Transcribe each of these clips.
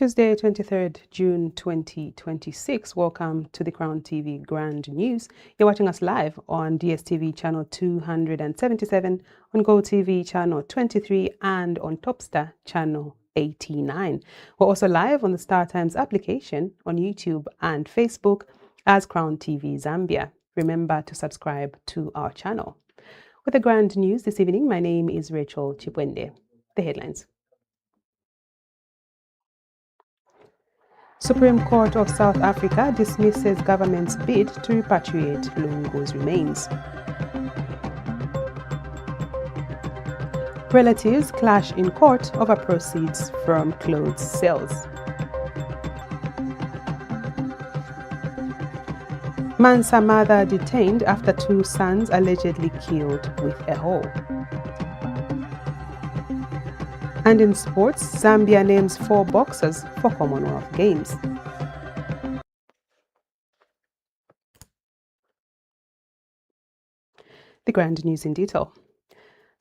Tuesday, 23rd June 2026. Welcome to the Crown TV Grand News. You're watching us live on DSTV channel 277, on GOTV channel 23, and on Topstar channel 89. We're also live on the Star Times application on YouTube and Facebook as Crown TV Zambia. Remember to subscribe to our channel. With the Grand News this evening, my name is Rachael Chipwende. The headlines. Supreme Court of South Africa dismisses government's bid to repatriate LUNGU's remains. Relatives clash in court over proceeds from clothes sales. MANSA mother detained after two sons allegedly killed with a hoe. And in sports, Zambia names 4 boxers for Commonwealth Games. The Grand News in detail.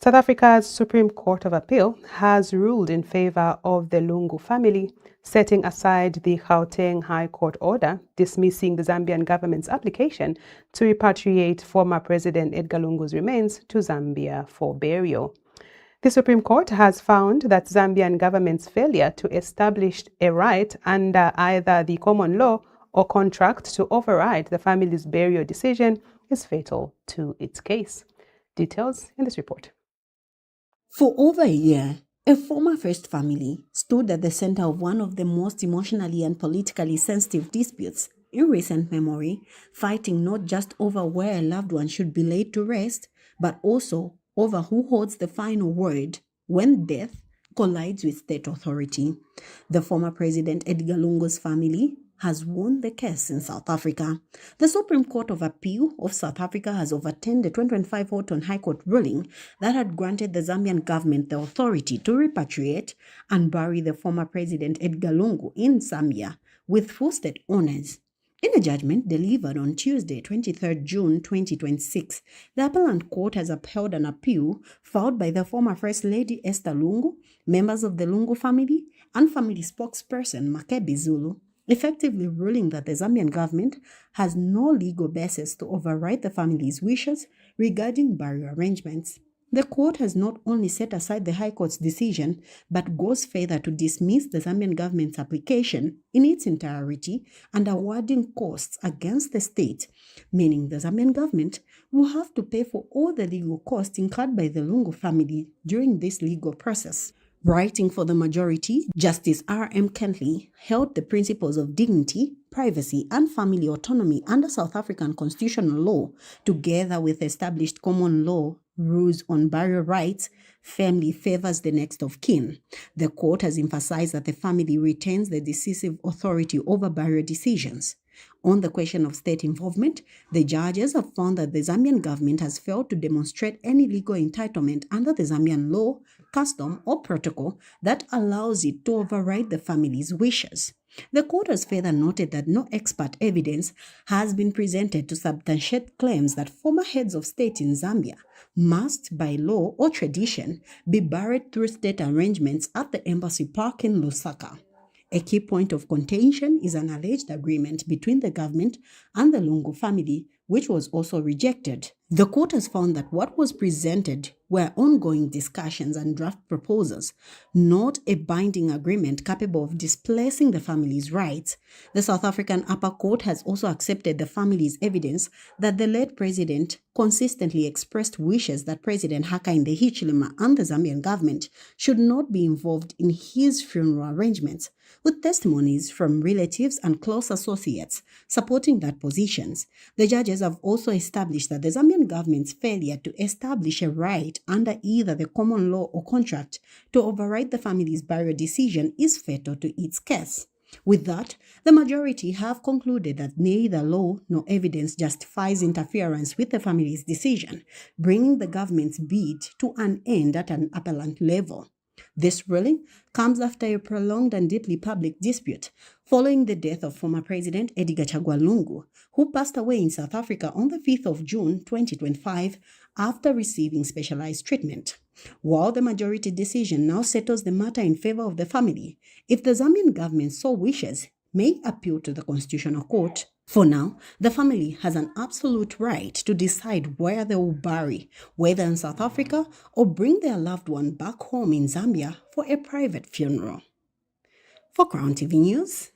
South Africa's Supreme Court of Appeal has ruled in favor of the LUNGU family, setting aside the Gauteng High Court order dismissing the Zambian government's application to repatriate former President Edgar Lungu's remains to Zambia for burial. The Supreme Court has found that Zambian government's failure to establish a right under either the common law or contract to override the family's burial decision is fatal to its case. Details in this report. For over a year, a former First family stood at the center of one of the most emotionally and politically sensitive disputes in recent memory, fighting not just over where a loved one should be laid to rest, but also over who holds the final word when death collides with state authority. The former President Edgar Lungu's family has won the case in South Africa. The Supreme Court of Appeal of South Africa has overturned the 2025 Houghton High Court ruling that had granted the Zambian government the authority to repatriate and bury the former President Edgar Lungu in Zambia with full state honors. In a judgment delivered on Tuesday, 23rd June 2026, the Appellant Court has upheld an appeal filed by the former First Lady Esther Lungu, members of the Lungu family, and family spokesperson Makebi Zulu, effectively ruling that the Zambian government has no legal basis to override the family's wishes regarding burial arrangements. The court has not only set aside the High Court's decision, but goes further to dismiss the Zambian government's application in its entirety and awarding costs against the state, meaning the Zambian government will have to pay for all the legal costs incurred by the Lungu family during this legal process. Writing for the majority, Justice R.M. Kentley held the principles of dignity, privacy, and family autonomy under South African constitutional law, together with established common law rules on burial rights, firmly favors the next of kin. The court has emphasized that the family retains the decisive authority over burial decisions. On the question of state involvement, the judges have found that the Zambian government has failed to demonstrate any legal entitlement under the Zambian law, custom, or protocol that allows it to override the family's wishes. The court has further noted that no expert evidence has been presented to substantiate claims that former heads of state in Zambia must, by law or tradition, be buried through state arrangements at the Embassy Park in Lusaka. A key point of contention is an alleged agreement between the government and the Lungu family, which was also rejected. The court has found that what was presented were ongoing discussions and draft proposals, not a binding agreement capable of displacing the family's rights. The South African Upper Court has also accepted the family's evidence that the late president consistently expressed wishes that President Hakainde Hichilema and the Zambian government should not be involved in his funeral arrangements, with testimonies from relatives and close associates supporting that positions. The judges have also established that the Zambian government's failure to establish a right under either the common law or contract to override the family's burial decision is fatal to its case. With that, the majority have concluded that neither law nor evidence justifies interference with the family's decision, bringing the government's bid to an end at an appellant level. This ruling comes after a prolonged and deeply public dispute following the death of former President Edgar Chagwa Lungu, who passed away in South Africa on the 5th of June 2025 after receiving specialized treatment. While the majority decision now settles the matter in favor of the family, if the Zambian government so wishes, may appeal to the Constitutional Court. For now, the family has an absolute right to decide where they will bury, whether in South Africa or bring their loved one back home in Zambia for a private funeral. For Crown TV News,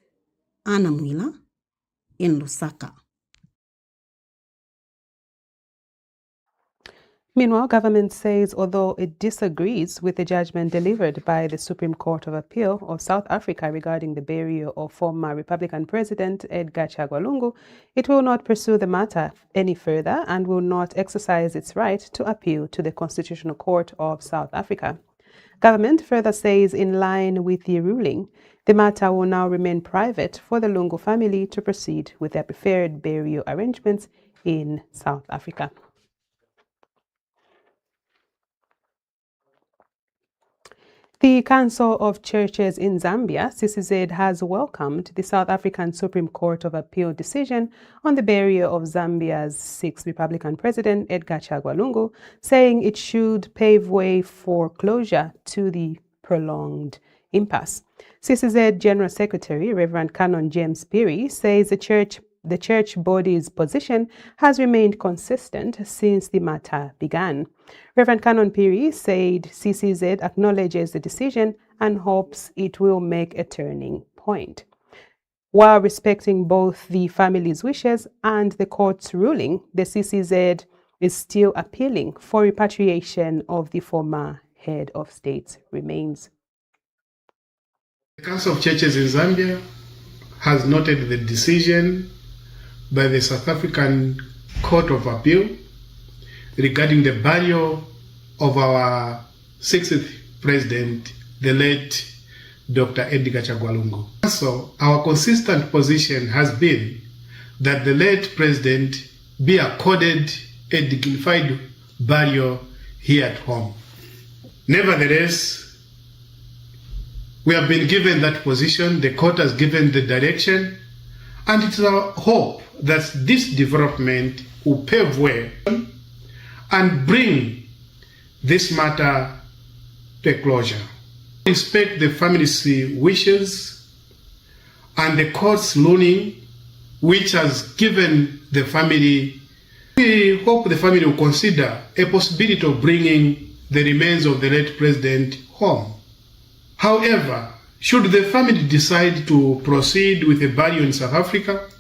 Anna Mwila in Lusaka. Meanwhile, government says although it disagrees with the judgment delivered by the Supreme Court of Appeal of South Africa regarding the burial of former Republican President Edgar Chagwa Lungu, it will not pursue the matter any further and will not exercise its right to appeal to the Constitutional Court of South Africa. Government further says in line with the ruling, the matter will now remain private for the Lungu family to proceed with their preferred burial arrangements in South Africa. The Council of Churches in Zambia, CCZ, has welcomed the South African Supreme Court of Appeal decision on the burial of Zambia's sixth Republican President, Edgar Chagwa Lungu, saying it should pave way for closure to the prolonged impasse. CCZ General Secretary, Reverend Canon James Piri, says the church body's position has remained consistent since the matter began. Reverend Canon Piri said CCZ acknowledges the decision and hopes it will make a turning point. While respecting both the family's wishes and the court's ruling, the CCZ is still appealing for repatriation of the former head of state remains. The Council of Churches in Zambia has noted the decision by the South African Court of Appeal regarding the burial of our sixth president, the late Dr. Edgar Chagwa Lungu. So our consistent position has been that the late president be accorded a dignified burial here at home. Nevertheless, we have been given that position, the court has given the direction, and it's our hope that this development will pave way and bring this matter to a closure. We respect the family's wishes and the court's ruling, which has given the family. We hope the family will consider a possibility of bringing the remains of the late president home. However, should the family decide to proceed with a burial in South Africa,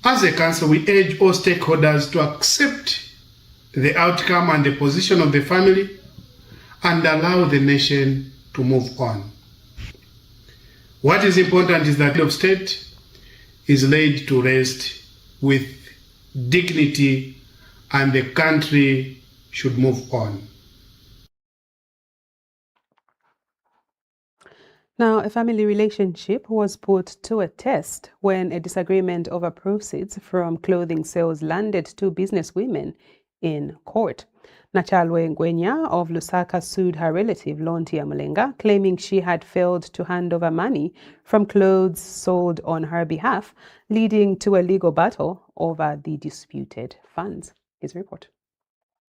as a council, we urge all stakeholders to accept the outcome and the position of the family and allow the nation to move on. What is important is that the head of state is laid to rest with dignity and the country should move on. Now, a family relationship was put to a test when a disagreement over proceeds from clothing sales landed two businesswomen in court. Nachalwe Ngwenya of Lusaka sued her relative Lontia Mulenga, claiming she had failed to hand over money from clothes sold on her behalf, leading to a legal battle over the disputed funds. His report.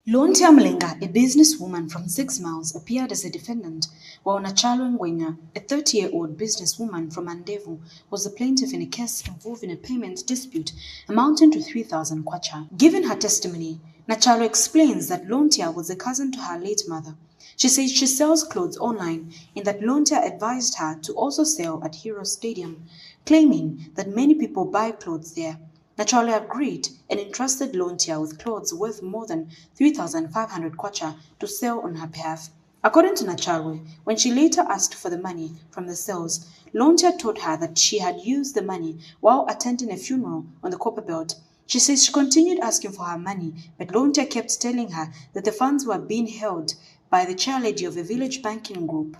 Lontia Mulenga, a businesswoman from 6 Miles, appeared as a defendant, while Rachael Chipwende, a 30-year-old businesswoman from Mandevu, was the plaintiff in a case involving a payment dispute amounting to 3,000 kwacha. Given her testimony, Rachael explains that Lontia was a cousin to her late mother. She says she sells clothes online and that Lontia advised her to also sell at Hero Stadium, claiming that many people buy clothes there. Rachael agreed and entrusted Lontia with clothes worth more than 3,500 kwacha to sell on her behalf. According to Rachael, when she later asked for the money from the sales, Lontia told her that she had used the money while attending a funeral on the Copperbelt. She says she continued asking for her money, but Lontia kept telling her that the funds were being held by the chairlady of a village banking group.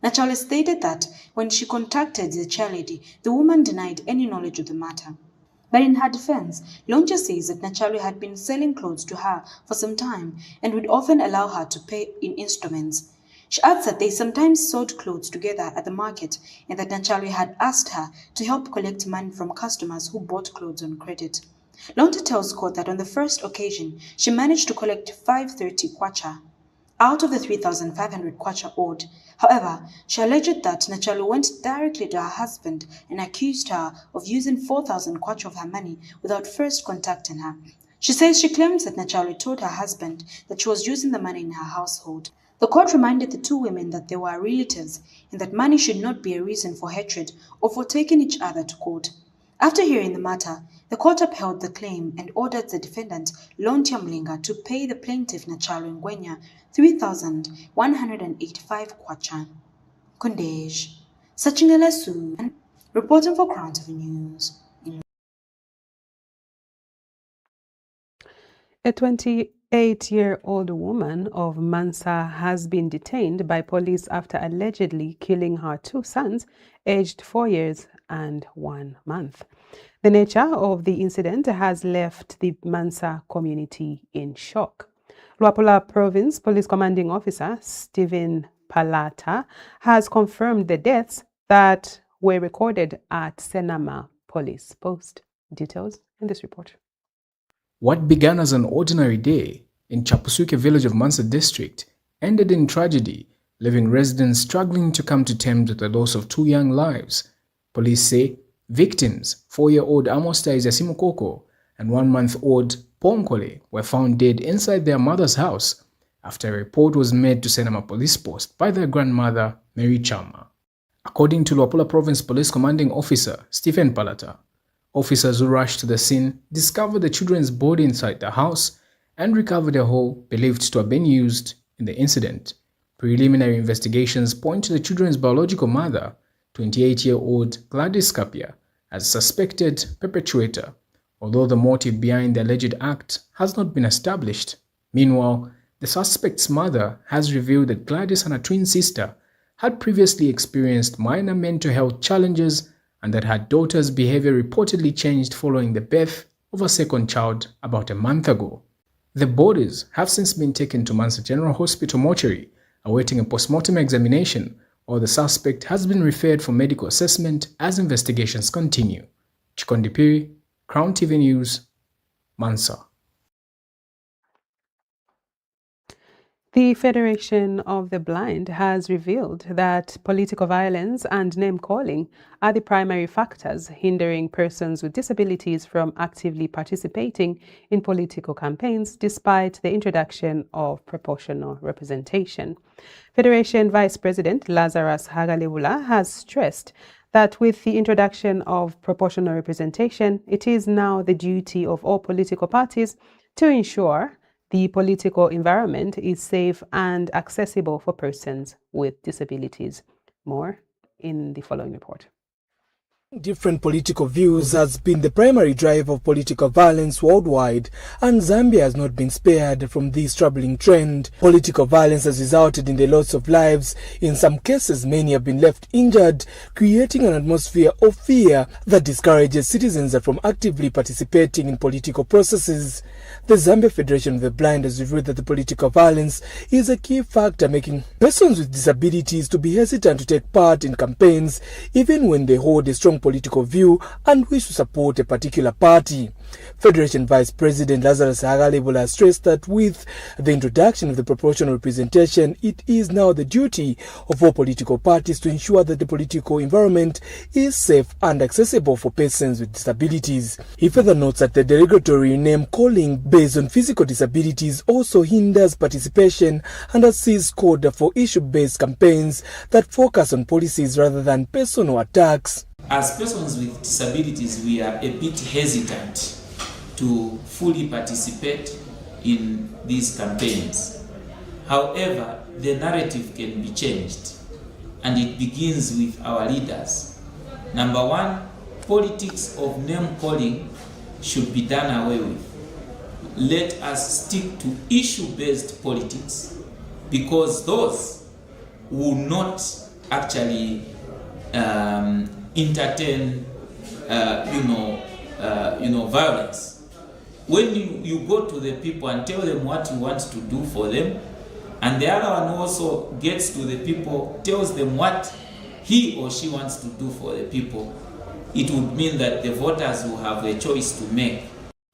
Rachael stated that when she contacted the chairlady, the woman denied any knowledge of the matter. But in her defense, Lontia says that Rachael had been selling clothes to her for some time and would often allow her to pay in instruments. She adds that they sometimes sold clothes together at the market and that Nachalwe had asked her to help collect money from customers who bought clothes on credit. Lonta tells court that on the first occasion, she managed to collect 530 kwacha out of the 3,500 kwacha owed. However, she alleged that Nachalwe went directly to her husband and accused her of using 4,000 kwacha of her money without first contacting her. She says she claims that Nachalwe told her husband that she was using the money in her household. The court reminded the two women that they were relatives and that money should not be a reason for hatred or for taking each other to court. After hearing the matter, the court upheld the claim and ordered the defendant, Lontia Mlinga, to pay the plaintiff, Nachalwe Ngwenya, 3,185 kwacha. Kondej, Sachingele Su, reporting for Crown TV News. A 28-year-old woman of MANSA has been detained by police after allegedly killing her two sons, aged 4 years and 1 month. The nature of the incident has left the MANSA community in shock. Luapula Province Police Commanding Officer Stephen Palata has confirmed the deaths that were recorded at Senama Police Post. Details in this report. What began as an ordinary day in Chapusuke village of Mansa district ended in tragedy, leaving residents struggling to come to terms with the loss of two young lives. Police say victims, 4-year-old Amosta Izasimukoko and 1-month-old Ponkole, were found dead inside their mother's house after a report was made to Senama Police Post by their grandmother, Mary Chama. According to Luapula Province Police Commanding Officer Stephen Palata, officers who rushed to the scene discovered the children's body inside the house and recovered a hoe believed to have been used in the incident. Preliminary investigations point to the children's biological mother, 28-year-old Gladys Kapia, as suspected perpetrator, although the motive behind the alleged act has not been established. Meanwhile, the suspect's mother has revealed that Gladys and her twin sister had previously experienced minor mental health challenges and that her daughter's behavior reportedly changed following the birth of a second child about a month ago. The bodies have since been taken to Mansa General Hospital mortuary, awaiting a postmortem examination, while the suspect has been referred for medical assessment as investigations continue. Chikondipiri, Crown TV News, Mansa. The Federation of the Blind has revealed that political violence and name-calling are the primary factors hindering persons with disabilities from actively participating in political campaigns despite the introduction of proportional representation. Federation Vice President Lazarus Hagalebula has stressed that with the introduction of proportional representation, it is now the duty of all political parties to ensure the political environment is safe and accessible for persons with disabilities. More in the following report. Different political views has been the primary driver of political violence worldwide, and Zambia has not been spared from this troubling trend. Political violence has resulted in the loss of lives. In some cases, many have been left injured, creating an atmosphere of fear that discourages citizens from actively participating in political processes. The Zambia Federation of the Blind has revealed that the political violence is a key factor making persons with disabilities to be hesitant to take part in campaigns, even when they hold a strong political view and wish to support a particular party. Federation Vice President Lazarus Hagalebula has stressed that with the introduction of the proportional representation, it is now the duty of all political parties to ensure that the political environment is safe and accessible for persons with disabilities. He further notes that the derogatory name calling based on physical disabilities also hinders participation and has seized code for issue-based campaigns that focus on policies rather than personal attacks. As persons with disabilities, we are a bit hesitant to fully participate in these campaigns. However, the narrative can be changed, and it begins with our leaders. Number one, politics of name calling should be done away with. Let us stick to issue-based politics, because those will not actually entertain violence. When you go to the people and tell them what you want to do for them, And the other one also gets to the people, tells them what he or she wants to do for the people. It would mean that the voters will have a choice to make.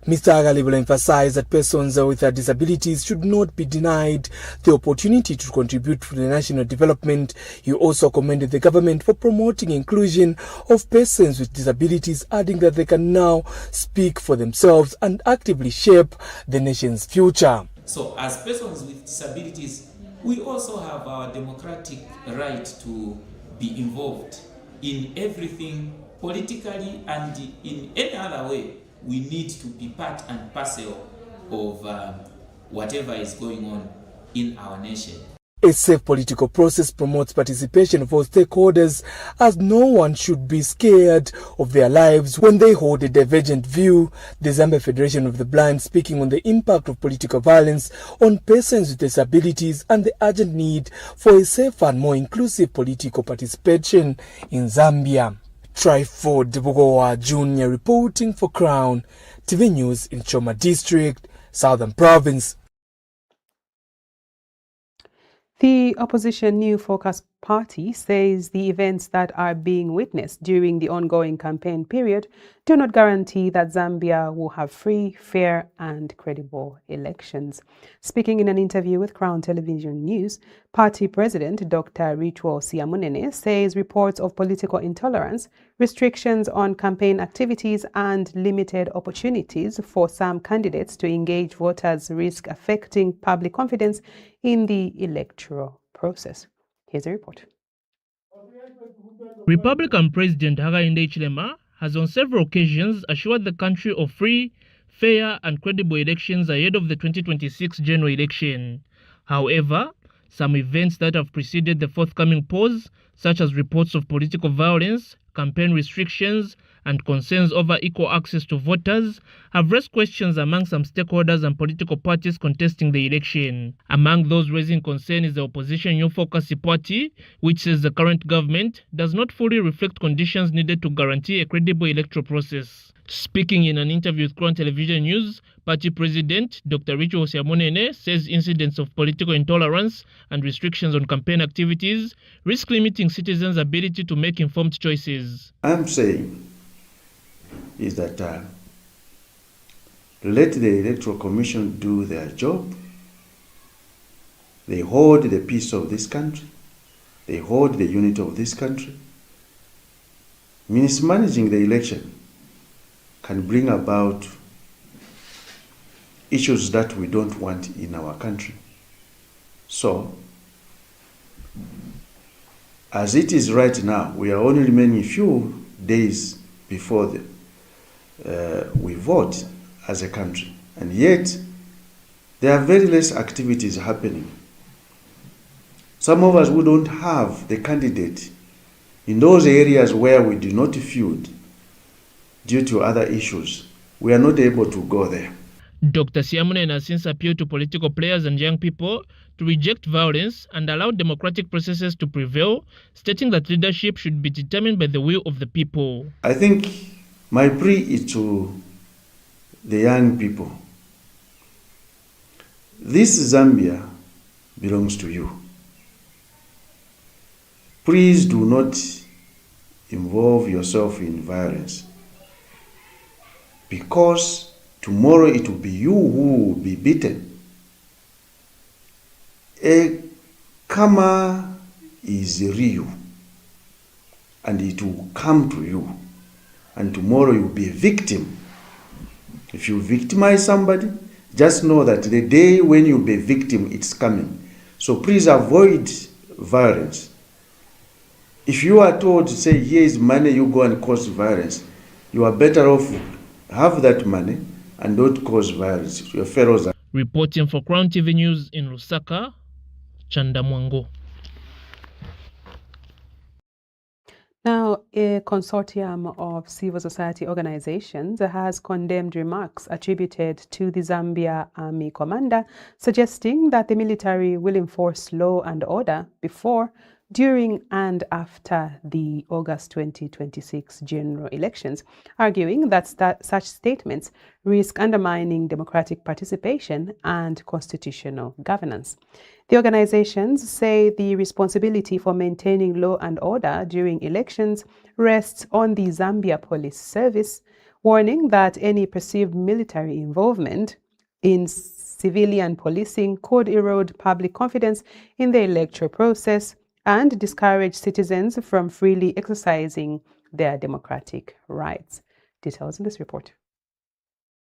Mr. Agalibula emphasized that persons with disabilities should not be denied the opportunity to contribute to the national development. He also commended the government for promoting inclusion of persons with disabilities, adding that they can now speak for themselves and actively shape the nation's future. So as persons with disabilities, we also have our democratic right to be involved in everything politically and in any other way. We need to be part and parcel of whatever is going on in our nation. A safe political process promotes participation for stakeholders, as no one should be scared of their lives when they hold a divergent view. The Zambia Federation of the Blind speaking on the impact of political violence on persons with disabilities and the urgent need for a safe and more inclusive political participation in Zambia. Tryford Bugowa Jr. reporting for Crown TV News in Choma District, Southern Province. The opposition New Focus Party says the events that are being witnessed during the ongoing campaign period do not guarantee that Zambia will have free, fair and credible elections. Speaking in an interview with Crown Television News, party president Dr. Rachael SIAMUNENE says reports of political intolerance, restrictions on campaign activities and limited opportunities for some candidates to engage voters risk affecting public confidence in the electoral process. Here's a report. Republican President Hakainde Hichilema has on several occasions assured the country of free, fair and credible elections ahead of the 2026 general election. However, some events that have preceded the forthcoming pause, such as reports of political violence, campaign restrictions and concerns over equal access to voters, have raised questions among some stakeholders and political parties contesting the election. Among those raising concern is the opposition New Focus Party, which says the current government does not fully reflect conditions needed to guarantee a credible electoral process. Speaking in an interview with Crown Television News, party president Dr. Rachael SIAMUNENE says incidents of political intolerance and restrictions on campaign activities risk limiting citizens' ability to make informed choices. I'm saying is that let the Electoral Commission do their job. They hold the peace of this country. They hold the unity of this country. Mismanaging the election can bring about issues that we don't want in our country. So, as it is right now, we are only remaining a few days before we vote as a country, and yet there are very less activities happening. Some of us who don't have the candidate in those areas where we do not feud due to other issues, we are not able to go there. Dr. SIAMUNENE has since appealed to political players and young people to reject violence and allow democratic processes to prevail, stating that leadership should be determined by the will of the people. I think my plea is to the young people. This Zambia belongs to you. Please do not involve yourself in violence, because tomorrow it will be you who will be beaten. A karma is real, and it will come to you, and tomorrow you'll be a victim. If you victimize somebody, just know that the day when you'll be a victim, it's coming. So please avoid violence. If you are told to say, here is money, you go and cause violence, you are better off have that money and don't cause violence to your fellows. Reporting for Crown TV News in Lusaka, Chanda Mwango. Now, a consortium of civil society organizations has condemned remarks attributed to the Zambia Army commander, suggesting that the military will enforce law and order before during and after the August 2026 general elections, arguing that such statements risk undermining democratic participation and constitutional governance. The organizations say the responsibility for maintaining law and order during elections rests on the Zambia Police Service, warning that any perceived military involvement in civilian policing could erode public confidence in the electoral process and discourage citizens from freely exercising their democratic rights. Details in this report.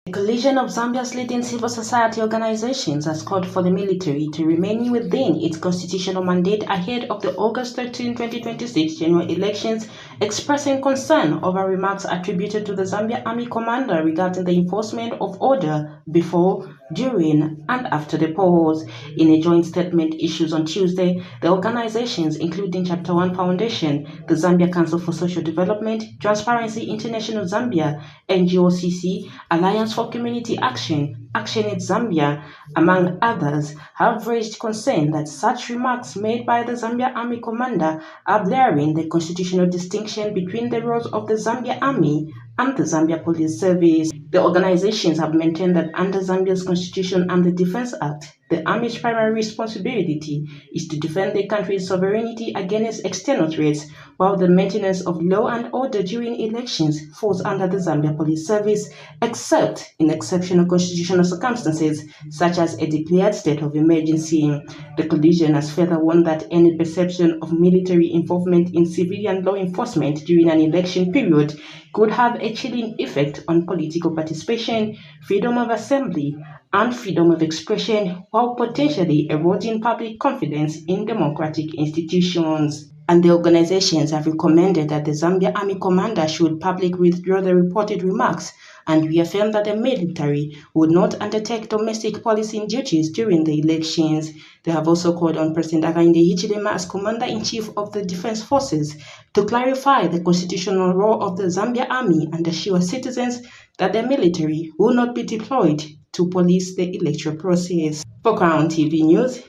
The Coalition of Zambia's leading civil society organizations has called for the military to remain within its constitutional mandate ahead of the August 13, 2026 general elections, expressing concern over remarks attributed to the Zambia Army commander regarding the enforcement of order before, during, and after the polls. In a joint statement issued on Tuesday, the organizations, including Chapter 1 Foundation, the Zambia Council for Social Development, Transparency International Zambia, NGOCC, Alliance for Community Action, Action Aid Zambia, among others, have raised concern that such remarks made by the Zambia Army commander are blurring the constitutional distinction between the roles of the Zambia Army and the Zambia Police Service. The organizations have maintained that under Zambia's Constitution and the Defense Act, the Army's primary responsibility is to defend the country's sovereignty against external threats, while the maintenance of law and order during elections falls under the Zambia Police Service, except in exceptional constitutional circumstances, such as a declared state of emergency. The coalition has further warned that any perception of military involvement in civilian law enforcement during an election period could have a chilling effect on political participation, freedom of assembly, and freedom of expression, while potentially eroding public confidence in democratic institutions. And the organizations have recommended that the Zambia Army commander should publicly withdraw the reported remarks and reaffirm that the military would not undertake domestic policing duties during the elections. They have also called on President Hakainde Hichilema as Commander-in-Chief of the Defense Forces to clarify the constitutional role of the Zambia Army and assure citizens that the military will not be deployed to police the electoral process. For Crown TV News,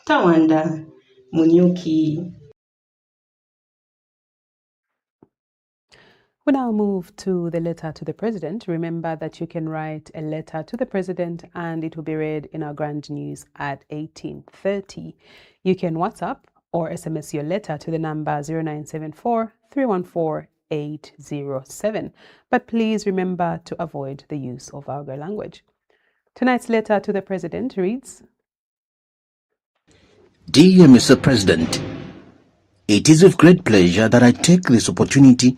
Tawanda Munyuki. We now move to the letter to the President. Remember that you can write a letter to the President and it will be read in our Grand News at 18:30. You can WhatsApp or SMS your letter to the number 0974 314 807. But please remember to avoid the use of vulgar language. Tonight's letter to the President reads, Dear Mr. President, it is with great pleasure that I take this opportunity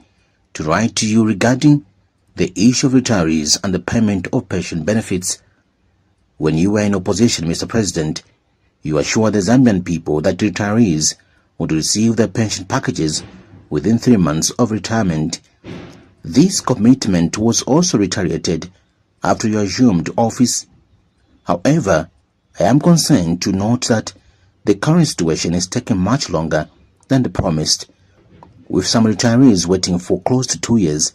to write to you regarding the issue of retirees and the payment of pension benefits. When you were in opposition, Mr. President, you assured the Zambian people that retirees would receive their pension packages within 3 months of retirement. This commitment was also reiterated after you assumed office. However, I am concerned to note that the current situation is taking much longer than the promised, with some retirees waiting for close to 2 years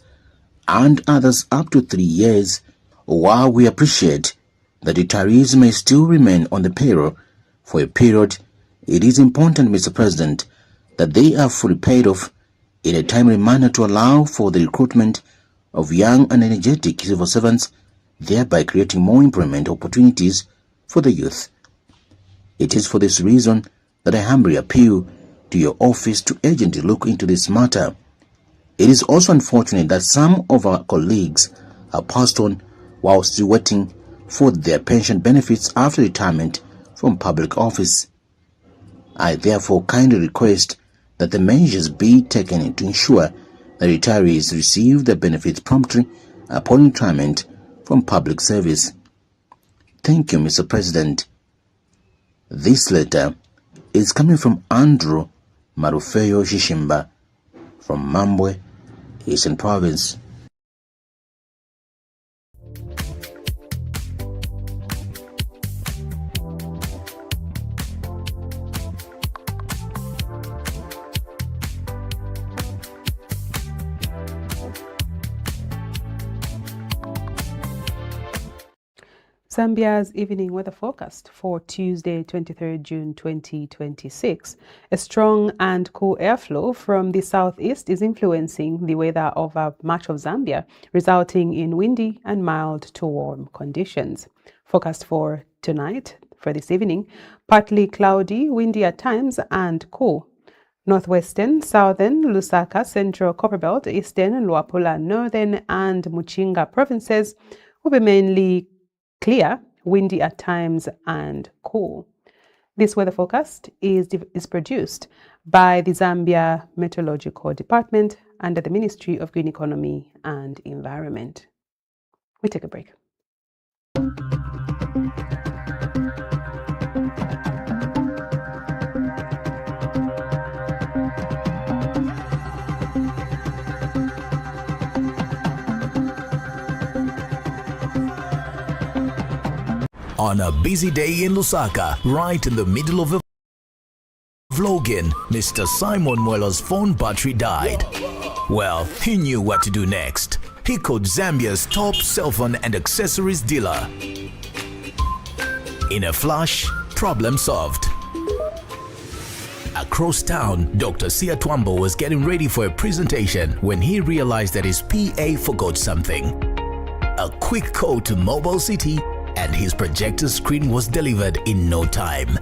and others up to 3 years. While we appreciate that retirees may still remain on the payroll for a period, it is important, Mr. President, that they are fully paid off in a timely manner to allow for the recruitment of young and energetic civil servants, thereby creating more employment opportunities for the youth. It is for this reason that I humbly appeal to your office to urgently look into this matter. It is also unfortunate that some of our colleagues are passed on while still waiting for their pension benefits after retirement from public office. I therefore kindly request that the measures be taken to ensure that retirees receive their benefits promptly upon retirement from public service. Thank you, Mr. President. This letter is coming from Andrew Marufeyo Shishimba from Mambwe, Eastern Province. Zambia's evening weather forecast for Tuesday, 23rd June 2026. A strong and cool airflow from the southeast is influencing the weather over much of Zambia, resulting in windy and mild to warm conditions. Forecast for tonight, for this evening, partly cloudy, windy at times, and cool. Northwestern, southern, Lusaka, central Copperbelt, eastern, Luapula, northern, and Muchinga provinces will be mainly clear, windy at times, and cool. This weather forecast is produced by the Zambia Meteorological Department under the Ministry of Green Economy and Environment. We take a break. On a busy day in Lusaka, right in the middle of a vlogging, Mr. Simon Mwela's phone battery died. Well, he knew what to do next. He called Zambia's top cell phone and accessories dealer. In a flash, problem solved. Across town, Dr. Sia Twambo was getting ready for a presentation when he realized that his PA forgot something. A quick call to Mobile City and his projector screen was delivered in no time.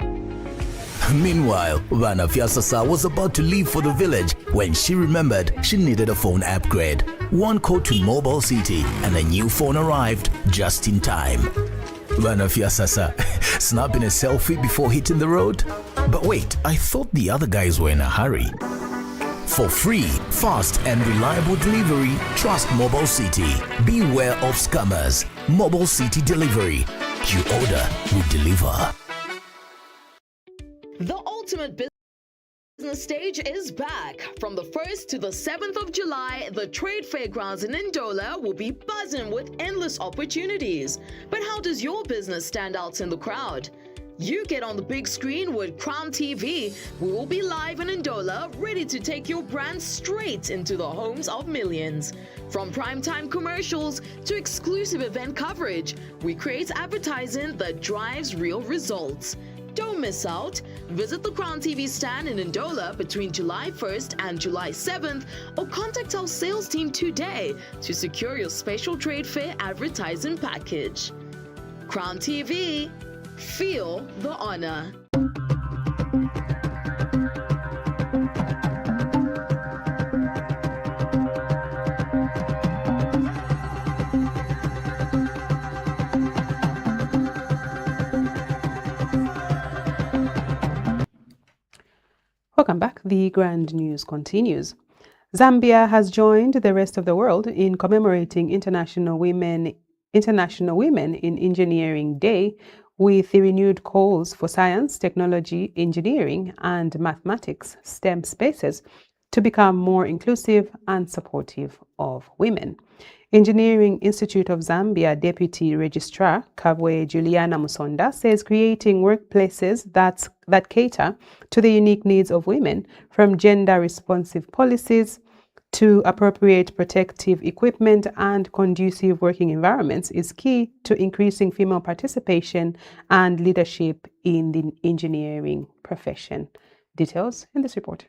Meanwhile, Vana Fiasasa was about to leave for the village when she remembered she needed a phone upgrade. One call to Mobile City and a new phone arrived just in time. Vana Fiasasa snapping a selfie before hitting the road? But wait, I thought the other guys were in a hurry. For free, fast and reliable delivery, trust Mobile City. Beware of scammers. Mobile City Delivery. You order, we deliver. The ultimate business stage is back. From the 1st to the 7th of July, the trade fairgrounds in Ndola will be buzzing with endless opportunities. But how does your business stand out in the crowd? You get on the big screen with Crown TV. We will be live in Ndola, ready to take your brand straight into the homes of millions. From primetime commercials to exclusive event coverage, we create advertising that drives real results. Don't miss out. Visit the Crown TV stand in Ndola between July 1st and July 7th or contact our sales team today to secure your special trade fair advertising package. Crown TV. Feel the honor. Welcome back. The grand news continues. Zambia has joined the rest of the world in commemorating International Women in Engineering Day, with the renewed calls for science, technology, engineering, and mathematics STEM spaces to become more inclusive and supportive of women. Engineering Institute of Zambia Deputy Registrar Kabwe Juliana Musonda says creating workplaces that cater to the unique needs of women, from gender-responsive policies to appropriate protective equipment and conducive working environments, is key to increasing female participation and leadership in the engineering profession. Details in this report.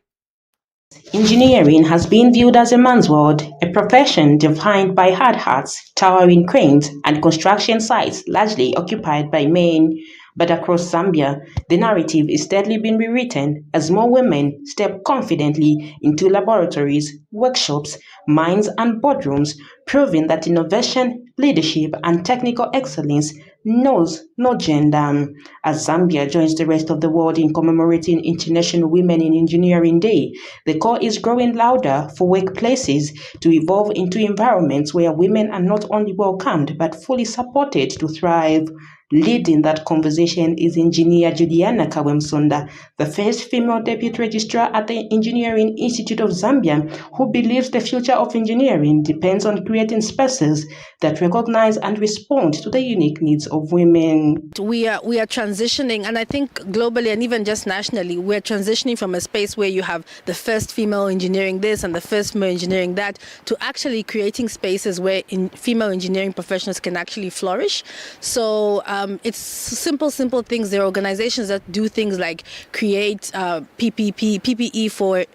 Engineering has been viewed as a man's world, a profession defined by hard hats, towering cranes, and construction sites largely occupied by men. But across Zambia, the narrative is steadily being rewritten as more women step confidently into laboratories, workshops, mines, and boardrooms, proving that innovation, leadership, and technical excellence knows no gender. As Zambia joins the rest of the world in commemorating International Women in Engineering Day, the call is growing louder for workplaces to evolve into environments where women are not only welcomed but fully supported to thrive. Leading that conversation is Engineer Juliana Kawemsonda, the first female deputy registrar at the Engineering Institute of Zambia, who believes the future of engineering depends on creating spaces that recognize and respond to the unique needs of women. We are transitioning, and I think globally and even just nationally, we're transitioning from a space where you have the first female engineering this and the first female engineering that, to actually creating spaces where female engineering professionals can actually flourish. So it's simple things. There are organizations that do things like create PPE for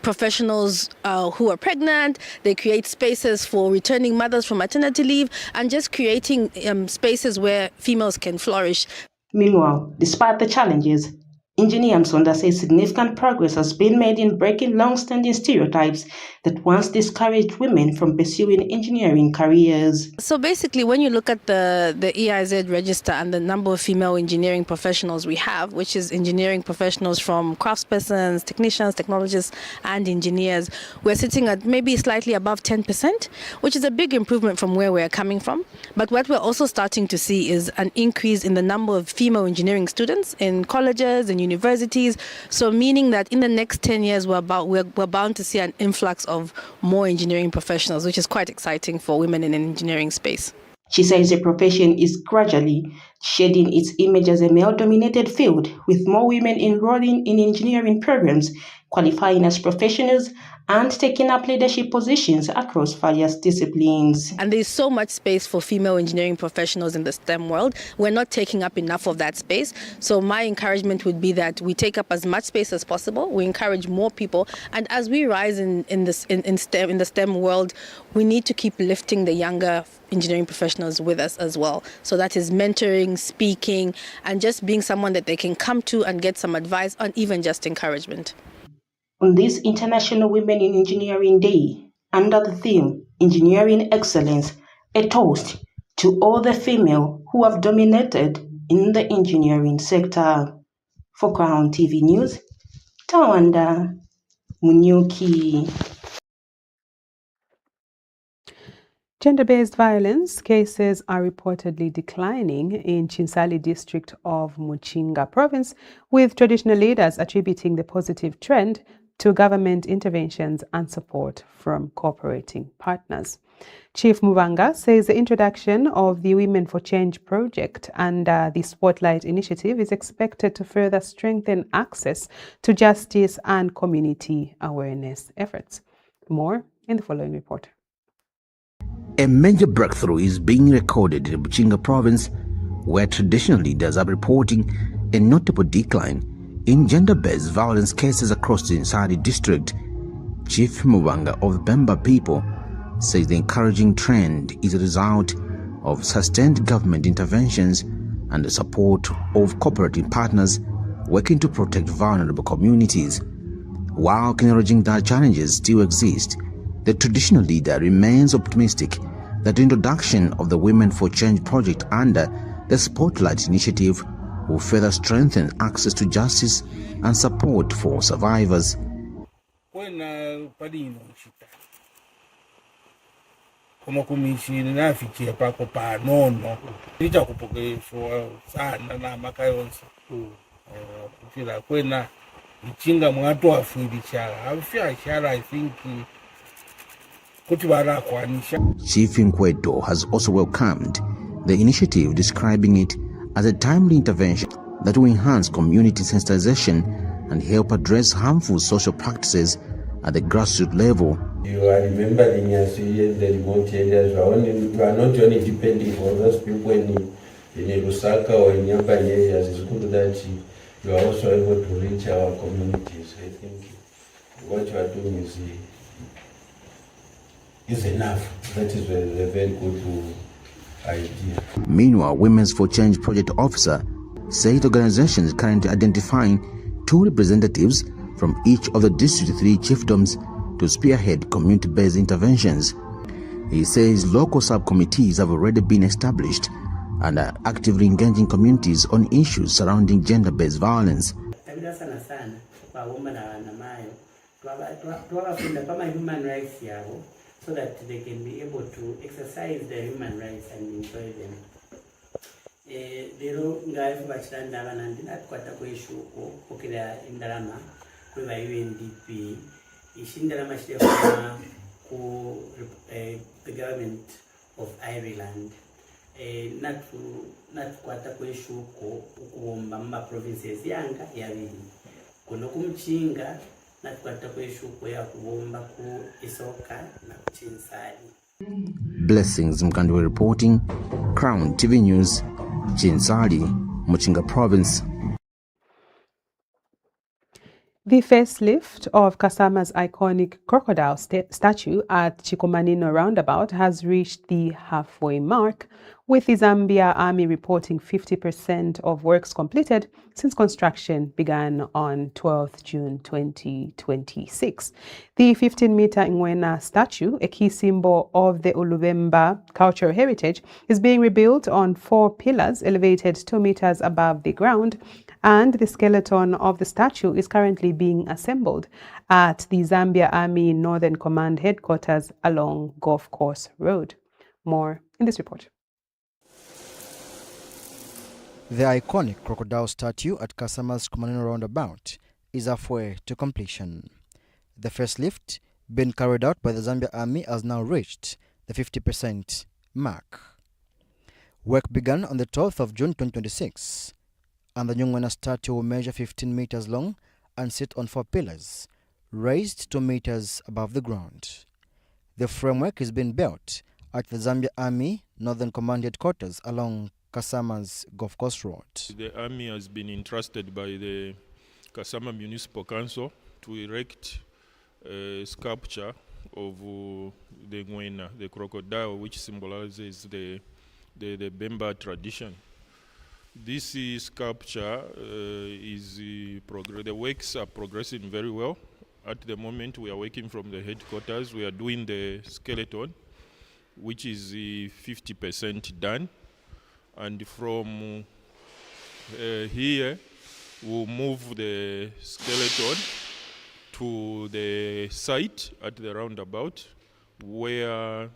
professionals who are pregnant. They create spaces for returning mothers from maternity leave, and just creating spaces where females can flourish. Meanwhile, despite the challenges, Engineer Msonda says significant progress has been made in breaking long-standing stereotypes that once discouraged women from pursuing engineering careers. So basically, when you look at the EIZ register and the number of female engineering professionals we have, which is engineering professionals from craftspersons, technicians, technologists, and engineers, we're sitting at maybe slightly above 10%, which is a big improvement from where we're coming from. But what we're also starting to see is an increase in the number of female engineering students in colleges and universities. So meaning that in the next 10 years, we're bound to see an influx of more engineering professionals, which is quite exciting for women in an engineering space. She says the profession is gradually shedding its image as a male-dominated field, with more women enrolling in engineering programs, qualifying as professionals, and taking up leadership positions across various disciplines. And there's so much space for female engineering professionals in the STEM world. We're not taking up enough of that space. So my encouragement would be that we take up as much space as possible. We encourage more people. And as we rise in the STEM world, we need to keep lifting the younger engineering professionals with us as well. So that is mentoring, speaking, and just being someone that they can come to and get some advice on, even just encouragement. On this International Women in Engineering Day, under the theme Engineering Excellence, a toast to all the female who have dominated in the engineering sector. For Crown TV News, Tawanda Munyuki. Gender-based violence cases are reportedly declining in Chinsali district of Muchinga province, with traditional leaders attributing the positive trend to government interventions and support from cooperating partners. Chief Mubanga says the introduction of the Women for Change project and the Spotlight initiative is expected to further strengthen access to justice and community awareness efforts. More in the following report. A major breakthrough is being recorded in Muchinga province, where traditional leaders are reporting a notable decline in gender-based violence cases across the Chinsali district. Chief Mubanga of the Bemba people says the encouraging trend is a result of sustained government interventions and the support of cooperative partners working to protect vulnerable communities. While acknowledging that challenges still exist, the traditional leader remains optimistic that the introduction of the Women for Change project under the Spotlight initiative will further strengthen access to justice and support for survivors. Chief Nkweto has also welcomed the initiative, describing it as a timely intervention that will enhance community sensitization and help address harmful social practices at the grassroots level. You are remembering us in the remote areas. We are not only depending on those people in Lusaka or in nearby areas. It's good that you are also able to reach our communities. I think what you are doing is enough. That is a very good idea. Meanwhile, Women's for Change project officer said the organization is currently identifying 2 representatives from each of the District 3 chiefdoms to spearhead community-based interventions. He says local subcommittees have already been established and are actively engaging communities on issues surrounding gender-based violence. So that they can be able to exercise their human rights and enjoy them. Lero ngaifu bachitanda ndinatkwata kweshuko okira indalama kweba UNDP ishindalama chitefuna ku the government of Ireland natukwata kweshuko ukuwomba mumaprovinces yanga yaviri kuno kumuchinga natukwata kweshuko yakuwomba ku Isoka na kuchinsali. Blessings Mkandwe reporting, Crown TV News, Chinsali, Muchinga Province. The facelift of Kasama's iconic crocodile statue at Chikomanino roundabout has reached the halfway mark, with the Zambia Army reporting 50% of works completed since construction began on 12th June 2026. The 15-meter Ngwena statue, a key symbol of the Ulubemba cultural heritage, is being rebuilt on 4 pillars elevated 2 meters above the ground, and the skeleton of the statue is currently being assembled at the Zambia Army Northern Command headquarters along Golf Course Road. More in this report. The iconic crocodile statue at Kasama's Chikomanino roundabout is halfway to completion. The facelift, being carried out by the Zambia Army, has now reached the 50% mark. Work began on the 12th of June 2026, and the Ngwena statue will measure 15 meters long and sit on 4 pillars, raised 2 meters above the ground. The framework is being built at the Zambia Army Northern Command headquarters along Kasama's Golf Course Road. The Army has been entrusted by the Kasama Municipal Council to erect a sculpture of the Ngwena, the crocodile, which symbolizes the Bemba tradition. This sculpture the works are progressing very well. At the moment, we are working from the headquarters. We are doing the skeleton, which is 50% done. And from here, we'll move the skeleton to the site at the roundabout where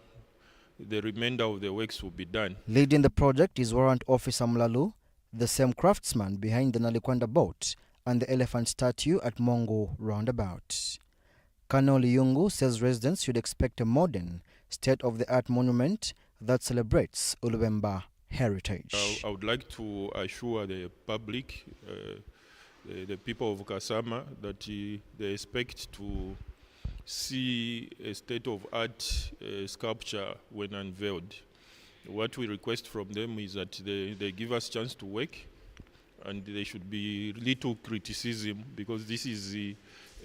the remainder of the works will be done. Leading the project is Warrant Officer Mlalu, the same craftsman behind the Nalikwanda boat and the elephant statue at Mongo roundabout. Colonel Lungu says residents should expect a modern, state-of-the-art monument that celebrates Ulubemba heritage. I would like to assure the public, the people of Kasama, that they expect to see a state-of-art sculpture when unveiled. What we request from them is that they give us chance to work, and there should be little criticism, because this is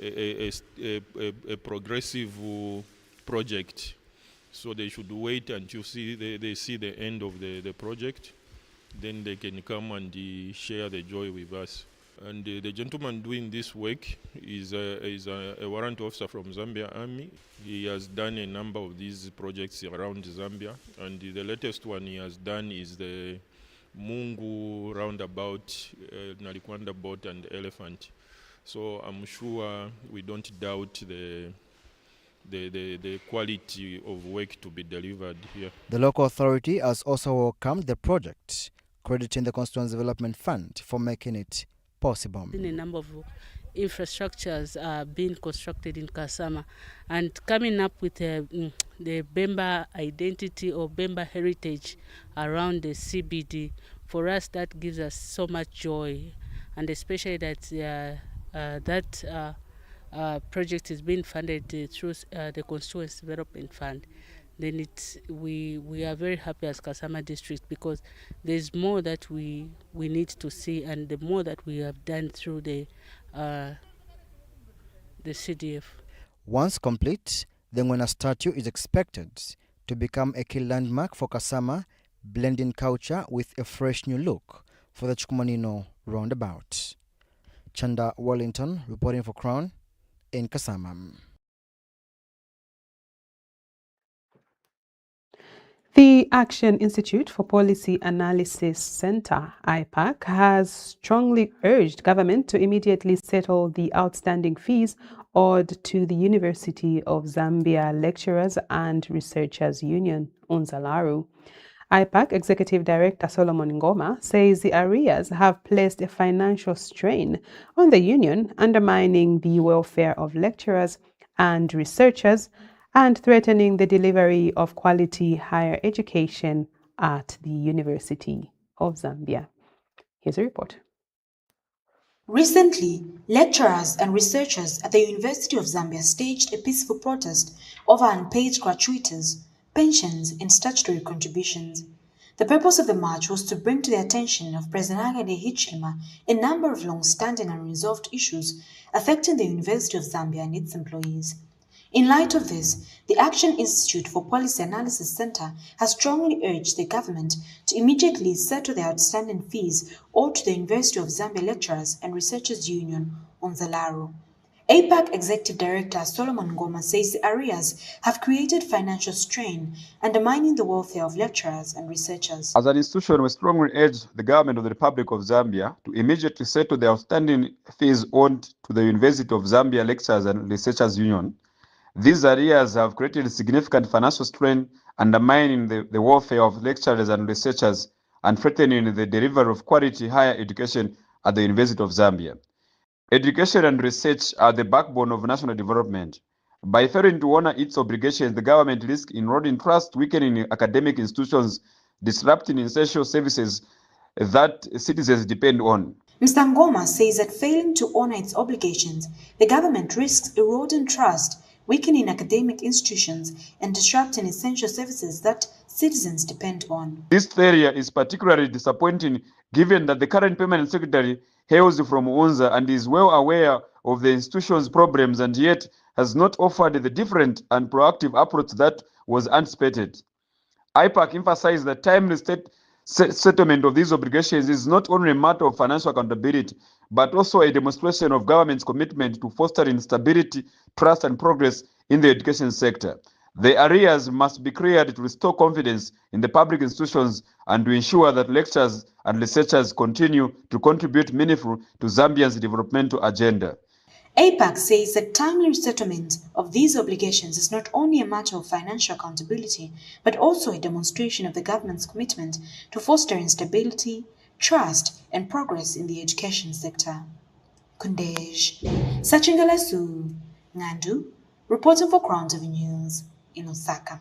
a progressive project. So they should wait until they see the end of the project. Then they can come and share the joy with us. And the gentleman doing this work is a warrant officer from Zambia Army. He has done a number of these projects around Zambia. And the latest one he has done is the Mungu roundabout, Nalikwanda boat and elephant. So I'm sure we don't doubt the quality of work to be delivered here. The local authority has also welcomed the project, crediting the Constituency Development Fund for making it possible. A number of infrastructures are being constructed in Kasama, and coming up with the Bemba identity or Bemba heritage around the CBD, for us that gives us so much joy, and especially that project is being funded through the Constituency Development Fund. Then we are very happy as Kasama district, because there's more that we need to see, and the more that we have done through the CDF. Once complete, the Ngwena statue is expected to become a key landmark for Kasama, blending culture with a fresh new look for the Chikomanino roundabout. Chanda Wellington reporting for Crown in Kasama. The Action Institute for Policy Analysis Center, AIPAC, has strongly urged government to immediately settle the outstanding fees owed to the University of Zambia Lecturers and Researchers Union, UNZALARU. AIPAC Executive Director Solomon Ngoma says the arrears have placed a financial strain on the union, undermining the welfare of lecturers and researchers and threatening the delivery of quality higher education at the University of Zambia. Here's a report. Recently, lecturers and researchers at the University of Zambia staged a peaceful protest over unpaid gratuities, pensions, and statutory contributions. The purpose of the march was to bring to the attention of President Hakainde Hichilema a number of long-standing and unresolved issues affecting the University of Zambia and its employees. In light of this, the Action Institute for Policy Analysis Center has strongly urged the government to immediately settle the outstanding fees owed to the University of Zambia Lecturers and Researchers Union, UNZALARU. AIPAC Executive Director Solomon Ngoma says the arrears have created financial strain, undermining the welfare of lecturers and researchers. As an institution, we strongly urge the government of the Republic of Zambia to immediately settle the outstanding fees owed to the University of Zambia Lecturers and Researchers Union. These arrears have created significant financial strain, undermining the welfare of lecturers and researchers and threatening the delivery of quality higher education at the University of Zambia. Education and research are the backbone of national development. By failing to honor its obligations, the government risks eroding trust, weakening academic institutions, disrupting essential services that citizens depend on. Mr. Ngoma says that failing to honor its obligations, the government risks eroding trust, weakening academic institutions, and disrupting essential services that citizens depend on. This failure is particularly disappointing given that the current permanent secretary hails from UNZA and is well aware of the institution's problems and yet has not offered the different and proactive approach that was anticipated. AIPAC emphasized that timely settlement of these obligations is not only a matter of financial accountability, but also a demonstration of government's commitment to fostering stability, trust, and progress in the education sector. The arrears must be cleared to restore confidence in the public institutions and to ensure that lecturers and researchers continue to contribute meaningfully to Zambia's developmental agenda. AIPAC says that timely settlement of these obligations is not only a matter of financial accountability, but also a demonstration of the government's commitment to fostering stability, trust, and progress in the education sector. Kundej Sachingalasu Ngandu, reporting for CrownTV News in Osaka.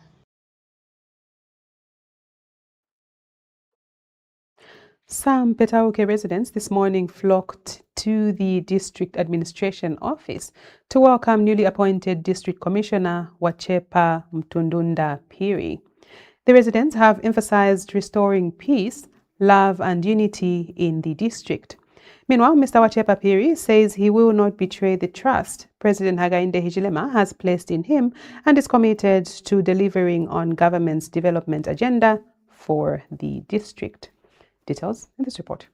Some Petauke residents this morning flocked to the district administration office to welcome newly appointed District Commissioner Wachepa Mtundunda Piri. The residents have emphasized restoring peace, love and unity in the district. Meanwhile, Mr. Wachepa Piri says he will not betray the trust President Hakainde Hichilema has placed in him and is committed to delivering on government's development agenda for the district. Details in this report.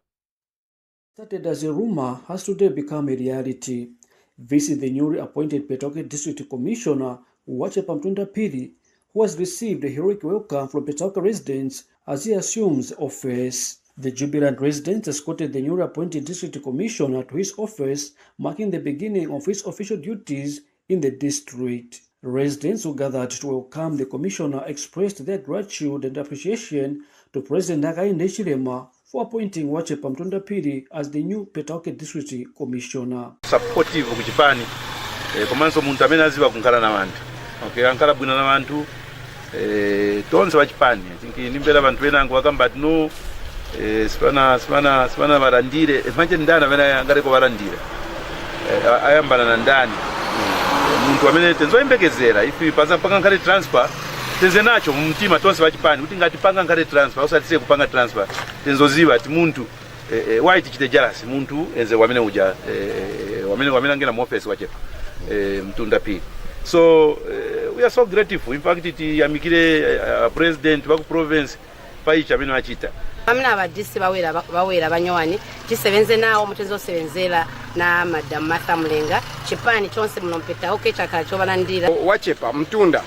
Started as a rumor has today become a reality. This is the newly appointed Petauke District Commissioner Wachepa Mtundunda Piri, who has received a heroic welcome from Petauke residents as he assumes office. The jubilant residents escorted the newly appointed District Commissioner to his office, marking the beginning of his official duties in the district. Residents who gathered to welcome the commissioner expressed their gratitude and appreciation to President Hakainde Hichilema for appointing Wachepa Mtundunda Piri as the new Petauke District Commissioner. Supportive kuchipani komanso muntu amene aziva kunkhala na vanthu. Okay, ankhala bwino na vanthu tonse wachipani. Tinki nimbera vanthu venango vakambati no sipana varandire manje ndani amene angaleko varandire ayambana na ndani muntu amene tenzoyembekezera ifi panga nkhale transfer tenze nacho mumtima tonse vachipani kuti ngati panga nkhale transfer usatise kupanga transfer tenzoziva ati muntu waiti chite jealous muntu enze wamene uja wamene angena mu office Wachepa Mtundunda Piri. So we are so grateful. In fact tiyamikire president wa ku province paicha amene achita. Amina abadisi bawera banyowani chisebenze nawo mutezosebenzera na Madam Martha Mulenga chipani chonse muno Petauke chakala chobalandira. Wachepa Mtunda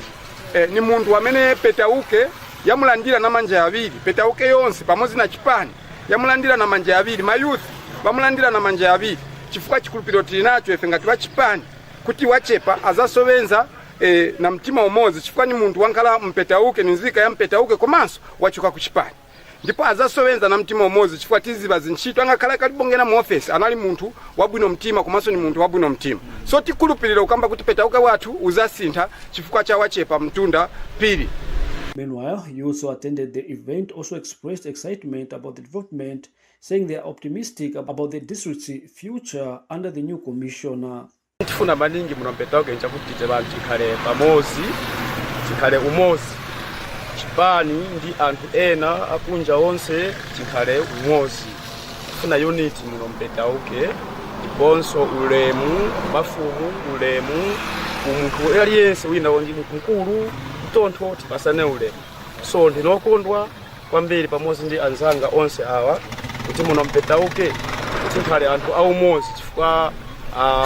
ni muntu amene Petauke yamulandira na manja abiri. Petauke yonse pamozi na chipani yamulandira na manja abiri, mayuthi bamulandira na manja abiri. Chifukwa chikulupiro tili nacho efe ngati wachipani kuti Wachepa azasobenza na mtima umozi chifukwa ni muntu wankala mpetauke ni nzika ya mpetauke komanso wachuka kuchipani. Ndipo azasobenza na mtima umozi chifukwa tiziba zinchito angakhala kalibongena mu office anali muntu wabwino mtima komanso ni muntu wabwino mtima. So tikulupirira ukamba kuti Petauke wathu uzasintha chifukwa cha Wachepa Mtundunda Piri. Meanwhile, youths who attended the event also expressed excitement about the development, saying they are optimistic about the district's future under the new commissioner. Tifuna maningi munompetauke nchakuti tebantu chikhale pamozi, chikhale umozi. Chipani ndi anthu ena akunja onse chikhale umozi. Tifuna unity munompetauke, ndiponso ulemu, mafumu, ulemu, umunthu aliyense wina ndi munthu mkulu, mtontho tipasane ulemu. So ndinokondwa kwambiri pamozi ndi anzanga onse awa kuti munompetauke kuti tikhale anthu aumozi chifukwa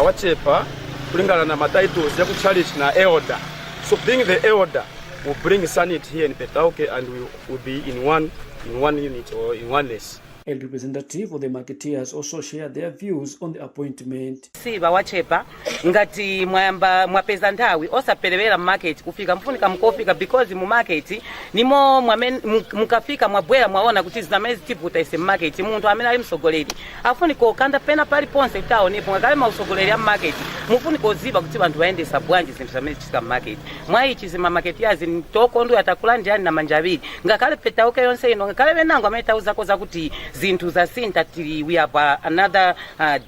wachepa kulingana na matitles ya kuchallenge na elder. So being the elder will bring sanity here in Petauke, and we will be in one unit or in oneness. A representative of the marketeers also shared their views on the appointment. Siba wachepa ngati mwapeza nthawi osaperewera market kufika mfunika mkofika because mu market nimo mukafika mwabwera mwaona kuti zamezi tiputa ise market munthu amene ali msogoleri afuniko kanda pena pali ponse taonepo ngakale mausogoleri ya market mufuniko ziba kuti bantu bayendesa bwanji zinthu zamezi chika market mwaichi zima marketeers ntokondwa atakula ndiani na manjabiri ngakale Petauke yonse ino ngakale benango amene tauza koza kuti zinthu zasinta tili we have another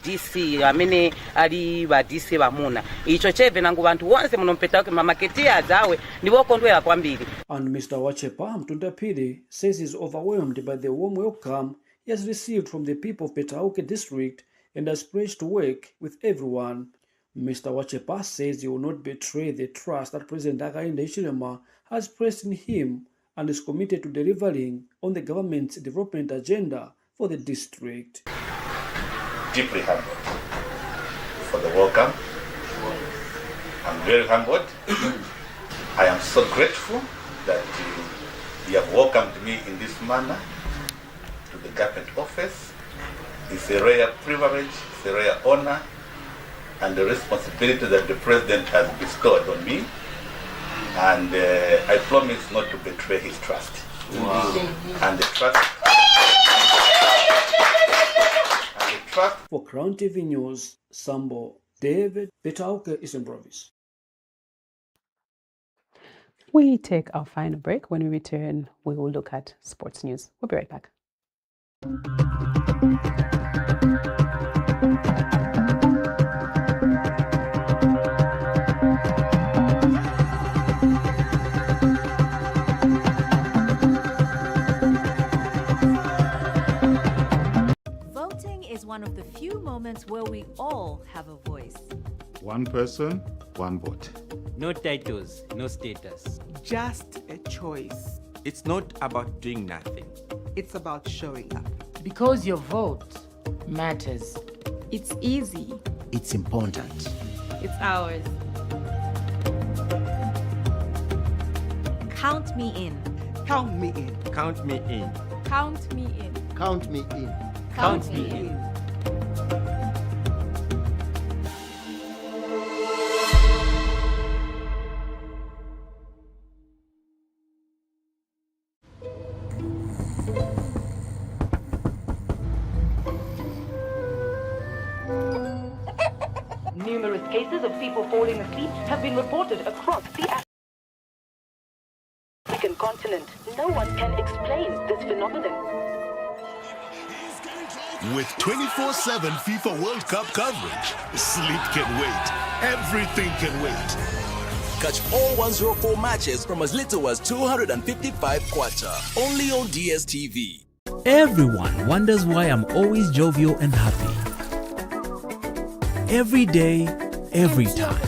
DC amene ali ba DC bamuna icho cheve nangu bantu wonse munompetauke marketeers awe ndibokondwera kwambiri. And Mr. Wachepa Mtundapiri says he's overwhelmed by the warm welcome he has received from the people of Petauke district and has pledged to work with everyone. Mr. Wachepa says he will not betray the trust that President Hakainde Hichilema has placed in him and is committed to delivering on the government's development agenda for the district. Deeply humbled for the welcome. I'm very humbled. I am so grateful that you have welcomed me in this manner to the government office. It's a rare privilege, it's a rare honor, and the responsibility that the president has bestowed on me. And I promise not to betray his trust. Wow. And the trust. For Crown TV News, Sambo David, Petauke is in province. We take our final break. When we return, we will look at sports news. We'll be right back. One of the few moments where we all have a voice. One person, one vote. No titles, no status. Just a choice. It's not about doing nothing. It's about showing up. Because your vote matters. It's easy. It's important. It's ours. Count me in. Count me in. Count me in. Count me in. Count me in. Count me in. Numerous cases of people falling asleep have been reported across the African continent. No one can explain this phenomenon. With 24/7 FIFA World Cup coverage, sleep can wait. Everything can wait. Catch all 104 matches from as little as 255 kwacha, only on DSTV. Everyone wonders why I'm always jovial and happy. Every day, every time.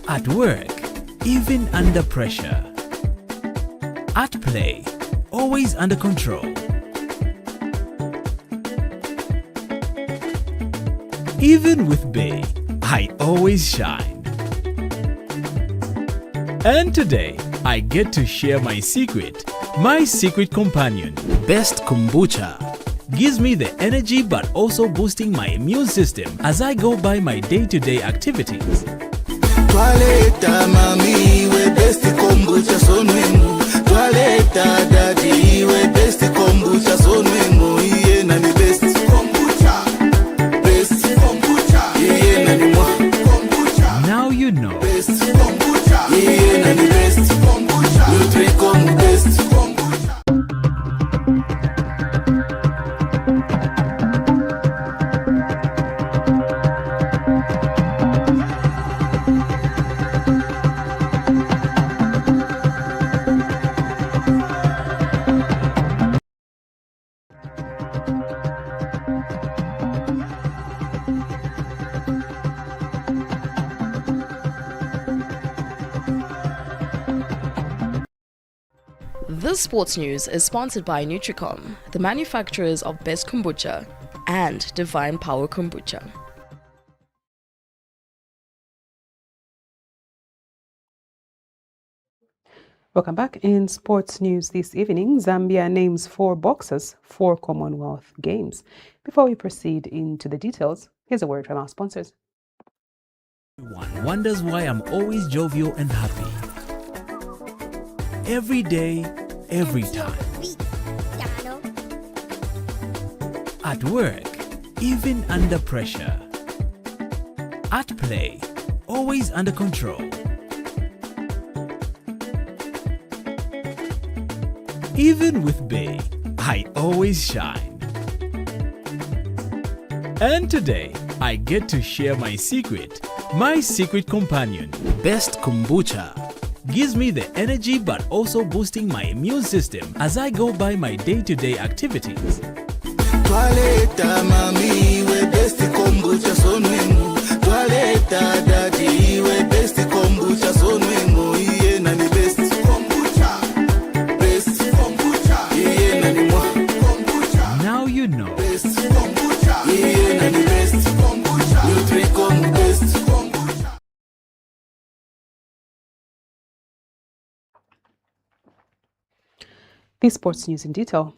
At work, even under pressure. At play, always under control. Even with Bay, I always shine. And today, I get to share my secret companion, Best Kombucha. Gives me the energy but also boosting my immune system as I go by my day-to-day activities. Toileta mami we best kombucha sonwemu. Toileta daddy we best kombucha sonwemu. Iye na ni best kombucha. Best kombucha. Iye na ni mwa kombucha. Now you know. Best kombucha. Iye This sports news is sponsored by Nutricom, the manufacturers of Best Kombucha, and Divine Power Kombucha. Welcome back. In sports news this evening, Zambia names 4 boxers for Commonwealth Games. Before we proceed into the details, here's a word from our sponsors. Everyone wonders why I'm always jovial and happy. Every day, every time. At work, even under pressure. At play, always under control. Even with Bay, I always shine. And today, I get to share my secret companion, Best Kombucha. Gives me the energy but also boosting my immune system as I go by my day-to-day activities. Toileta mami we best kombucha sonwemu. Toileta daddy we best kombucha sonwemu. Iye nani best kombucha. Best kombucha. Iye nani mwa kombucha. Now you know. Best kombucha. Iye nani best kombucha. Nutricom best kombucha. This sports news in detail.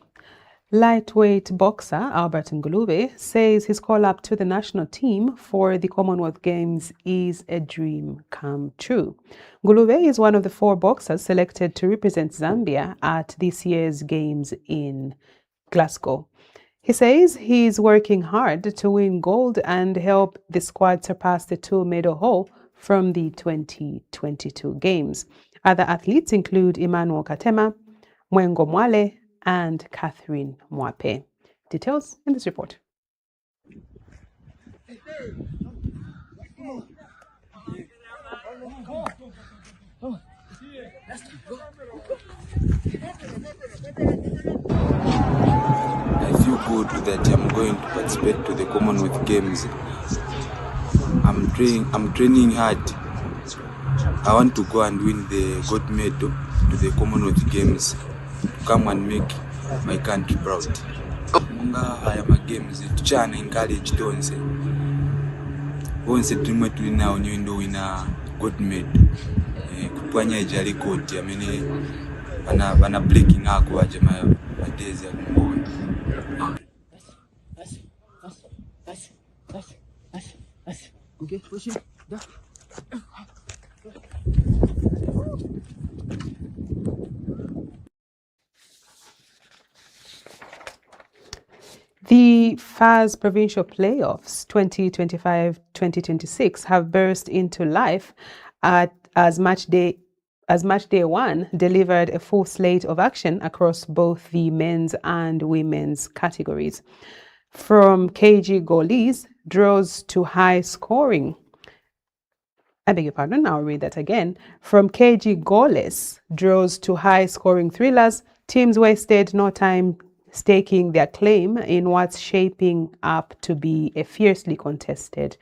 Lightweight boxer Albert NGULUBE says his call-up to the national team for the Commonwealth Games is a dream come true. NGULUBE is one of the 4 boxers selected to represent Zambia at this year's Games in Glasgow. He says he's working hard to win gold and help the squad surpass the 2-medal haul from the 2022 Games. Other athletes include Emmanuel Katema, Mwengo Mwale, and Catherine Mwape. Details in this report. I feel good that I'm going to participate to the Commonwealth Games. I'm training hard. I want to go and win the gold medal to the Commonwealth Games. Come and make my country proud. Haya games tuchana encourage tonse. Once dream wetu ina onyendo wina gold medal. Kupanya ijali record amene bana breaking ako waje madezi ya kumboa. Okay, push it. The FAS provincial playoffs 2025-2026 have burst into life as match day 1 delivered a full slate of action across both the men's and women's categories. From KG goalies, draws to high scoring. I beg your pardon, I'll read that again. From KG goalless, draws to high scoring thrillers, teams wasted no time staking their claim in what's shaping up to be a fiercely contested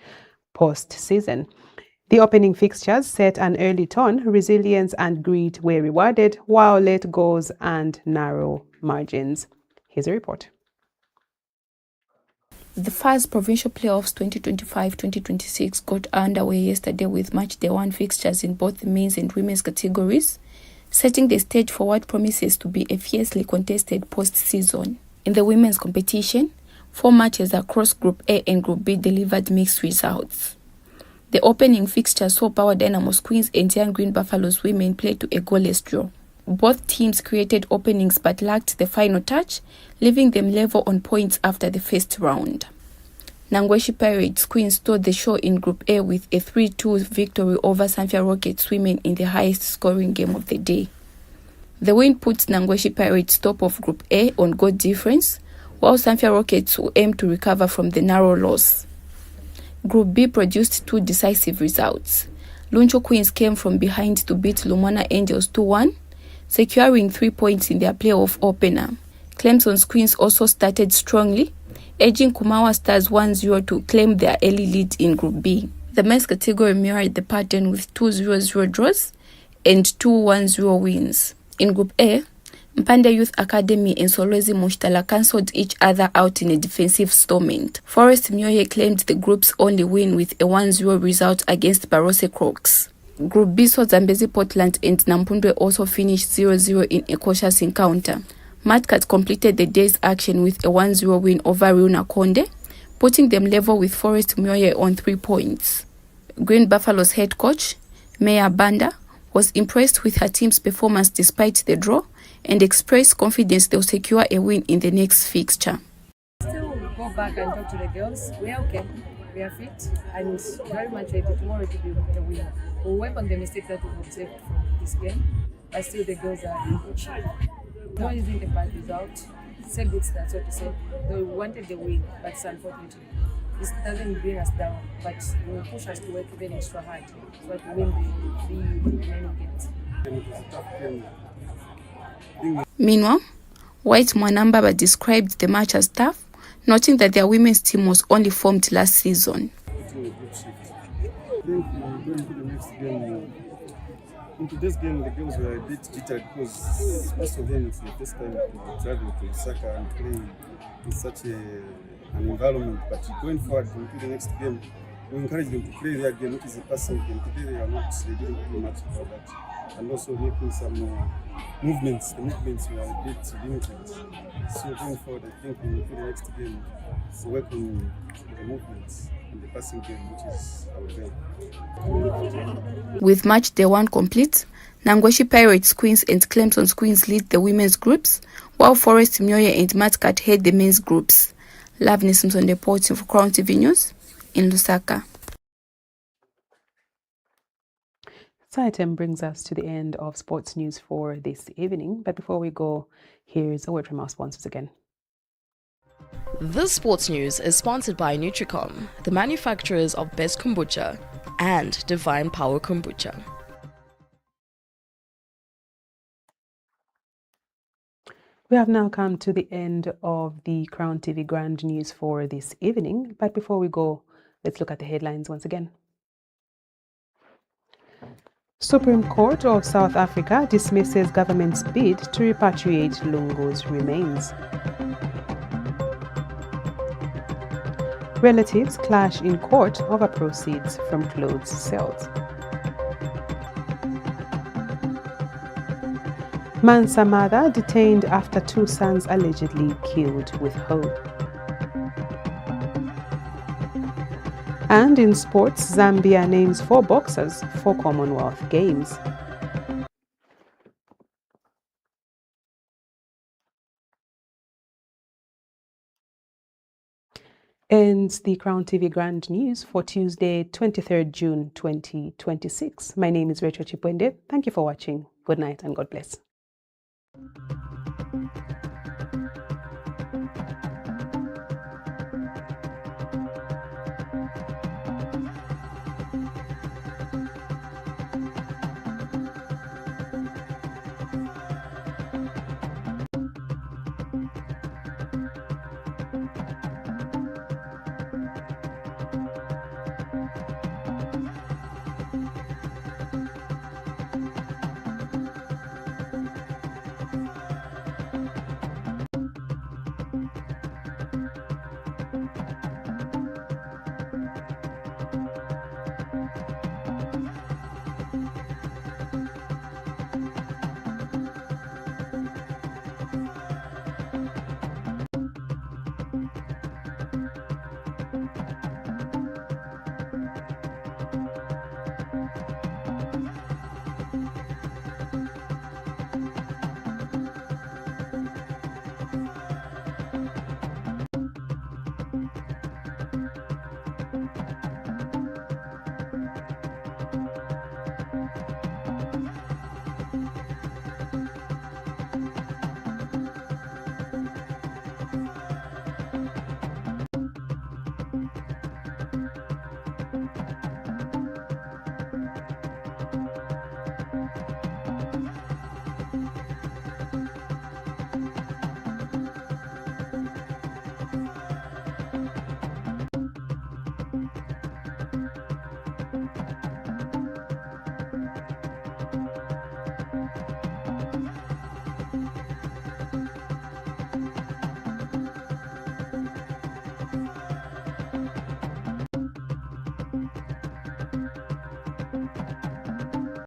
postseason. The opening fixtures set an early tone. Resilience and grit were rewarded, while late goals and narrow margins. Here's a report. The FAS Provincial Playoffs 2025-2026 got underway yesterday with match day 1 fixtures in both the men's and women's categories, setting the stage for what promises to be a fiercely contested postseason. In the women's competition, 4 matches across Group A and Group B delivered mixed results. The opening fixture saw Power Dynamos Queens and Young Green Buffaloes women play to a goalless draw. Both teams created openings but lacked the final touch, leaving them level on points after the first round. Nangweshi Pirates Queens stole the show in Group A with a 3-2 victory over Sanfia Rockets women in the highest scoring game of the day. The win puts Nangweshi Pirates top of Group A on goal difference, while Sanfia Rockets will aim to recover from the narrow loss. Group B produced 2 decisive results. Luncho Queens came from behind to beat Lumwana Angels 2-1, securing 3 points in their playoff opener. Clemson's Queens also started strongly, edging Kumawa Stars 1-0 to claim their early lead in Group B. The men's category mirrored the pattern with 2-0-0 draws and 2-1-0 wins. In Group A, Mpande Youth Academy and Solwezi Mushtala cancelled each other out in a defensive stalemate. Forest Myoye claimed the group's only win with a 1-0 result against Barose Crocs. Group B saw Zambezi Portland and Nampundwe also finished 0-0 in a cautious encounter. Matcat completed the day's action with a 1-0 win over Runa Konde, putting them level with Forest Myoye on 3 points. Green Buffalo's head coach, Meya Banda, was impressed with her team's performance despite the draw and expressed confidence they'll secure a win in the next fixture. Still go back and talk to the girls. We're okay. We are fit and very much ready tomorrow to be the winner. We'll work on the mistakes that we've observed from this game, but still the girls are in good shape. No isn't a bad result. It's a good start, so to say. Though we wanted the win, but it's unfortunate. This doesn't bring us down, but it will push us to work even extra hard so that we win the remaining games. Meanwhile, White Mwanambaba described the match as tough, noting that their women's team was only formed last season. In today's game, the girls were a bit jittery because most of them it's the first time to travel to Lusaka and play in such an environment. But going forward into the next game, we encourage them to play their game, which is a passing game. Today they didn't do much about that. And also making some movements. The movements were a bit limited. So going forward, I think into the next game, it's work on the movements and the passing game, which is our game. With match day 1 complete, Nangweshi Pirates Queens and Clemson's Queens lead the women's groups, while Forest Myoye and Matcat head the men's groups. Lavni Simpson reporting for Crown TV News in Lusaka. This item brings us to the end of sports news for this evening. But before we go, here's a word from our sponsors again. This sports news is sponsored by Nutricom, the manufacturers of Best Kombucha and Divine Power Kombucha. We have now come to the end of the Crown TV Grand News for this evening. But before we go, let's look at the headlines once again. Supreme Court of South Africa dismisses government's bid to repatriate Lungu's remains. Relatives clash in court over proceeds from clothes sales. Mansa mother detained after 2 sons allegedly killed with hoe. And in sports, Zambia names 4 boxers for Commonwealth Games. Ends the Crown TV Grand News for Tuesday, 23rd June 2026. My name is Rachael Chipwende. Thank you for watching. Good night and God bless.